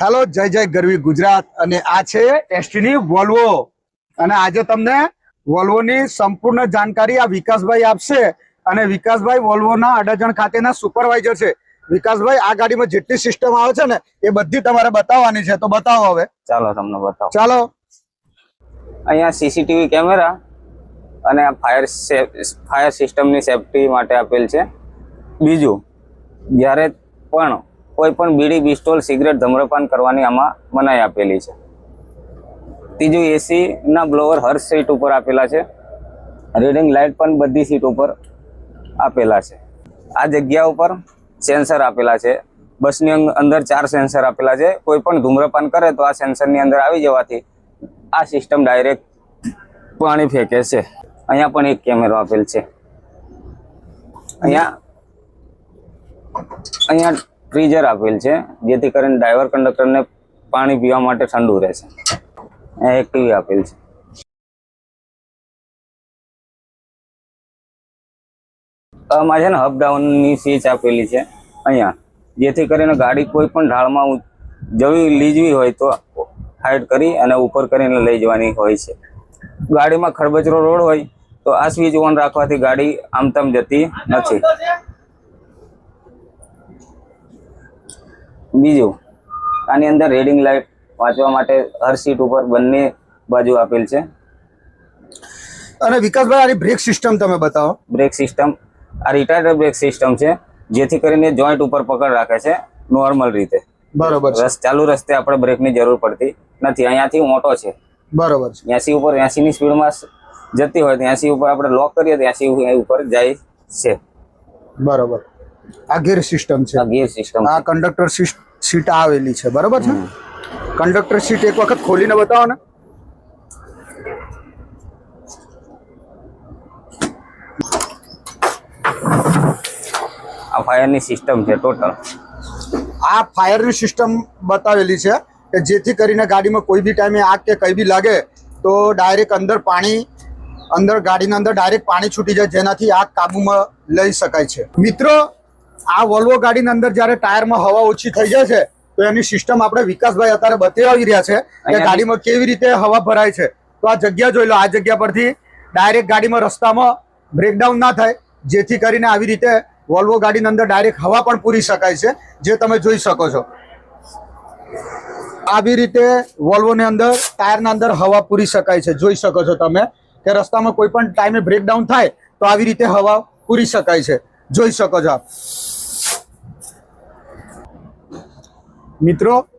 Hello, જય જય ગરવી ગુજરાત. અને આ છે એસટીની વોલ્વો. અને આજે તમને વોલ્વોની સંપૂર્ણ જાણકારી આ વિકાસભાઈ આપશે. અને વિકાસભાઈ વોલ્વોના અડાજણ ખાતેના સુપરવાઇઝર છે. વિકાસભાઈ, આ ગાડીમાં જેટલી સિસ્ટમ આવે છે ને એ બધી તમારે બતાવવાની છે, તો બતાવો હવે. ચાલો તમને બતાવો. ચાલો. અહીંયા સીસીટીવી કેમેરા અને ફાયર સિસ્ટમની સેફટી માટે આપેલ છે. બીજું, જ્યારે પણ કોઈ પણ બીડી, પિસ્તોલ, સિગરેટ ધૂમ્રપાન કરવાની આમાં મનાઈ આપેલી છે. ત્રીજું, એસી ના બ્લોવર હર સીટ ઉપર આપેલા છે. રીડિંગ લાઇટ પણ બધી સીટ ઉપર આપેલા છે. આ જગ્યા ઉપર સેન્સર આપેલા છે. બસની અંદર 4 સેન્સર આપેલા છે. કોઈ પણ ધૂમ્રપાન કરે તો આ સેન્સરની અંદર આવી જવાથી આ સિસ્ટમ ડાયરેક્ટ પાણી ફેંકે છે. અહીંયા પણ એક કેમેરો આપેલ છે. અહીંયા ફ્રીઝર આપેલ છે, જેથી કરીને ડ્રાઈવર કંડક્ટરને પાણી પીવા માટે ઠંડુ રહેશે. અહીંયા એક ટીવી આપેલ છે. આમાં છે ને અપ ડાઉનની સ્વિચ આપેલી છે અહીંયા, જેથી કરીને ગાડી કોઈ પણ ઢાળમાં લીજવી હોય તો હાઈડ કરી અને ઉપર કરીને લઈ જવાની હોય છે. ગાડીમાં ખડબચરો રોડ હોય તો આ સ્વિચ ઓન રાખવાથી ગાડી આમ તેમ જતી નથી. બીજું, આની અંદર રીડિંગ લાઇટ વાંચવા માટે હર સીટ ઉપર બંને બાજુ આપેલ છે. અને વિકાસભાઈ, આની બ્રેક સિસ્ટમ તમે બતાવો. બ્રેક સિસ્ટમ આ રિટાયર્ડ બ્રેક સિસ્ટમ છે, જેથી કરીને જોઈન્ટ ઉપર પકડ રાખે છે નોર્મલ રીતે. બરોબર. ચાલુ રસ્તે આપણે બ્રેકની જરૂર પડતી નથી. અહીંયાથી મોટો છે. બરોબર. 80 ઉપર 80 ની સ્પીડમાં જતી હોય તો 80 ઉપર આપણે લોક કરીએ તો 80 ઉપર જાય છે. બરોબર. આ ગિયર સિસ્ટમ છે. આ ગિયર સિસ્ટમ. આ કંડક્ટર સીટ આવેલી છે. બરોબર છે. કંડક્ટર સીટ એક વખત ખોલીને બતાવો ને. આ ફાયરની સિસ્ટમ છે ટોટલ. આ ફાયરની સિસ્ટમ બતાવેલી છે કે જેથી કરીને ગાડીમાં કોઈ બી ટાઈમે આગ કે કંઈ બી લાગે તો ડાયરેક્ટ અંદર ગાડીના અંદર ડાયરેક્ટ પાણી છૂટી જાય, જેનાથી આગ કાબુમાં લઈ શકાય છે. મિત્રો, આ વોલ્વો ગાડીની અંદર જ્યારે ટાયરમાં હવા ઓછી થઈ જાય છે તો એની સિસ્ટમ આપણે વિકાસભાઈ અત્યારે બતાવી રહ્યા છે કે ગાડીમાં કેવી રીતે હવા ભરાય છે. તો આ જગ્યા જોઈ લો. આ જગ્યા પરથી ડાયરેક્ટ ગાડીમાં રસ્તામાં બ્રેકડાઉન ના થાય, જેથી કરીને આવી રીતે વોલ્વો ગાડીની અંદર ડાયરેક્ટ હવા પણ પૂરી શકાય છે, જે તમે જોઈ શકો છો. આવી રીતે વોલ્વોની અંદર ટાયરના અંદર હવા પૂરી શકાય છે. જોઈ શકો છો તમે કે રસ્તામાં કોઈ પણ ટાઈમે બ્રેકડાઉન થાય તો આવી રીતે હવા પૂરી શકાય છે. જોઈ શકો છો આપ મિત્રો.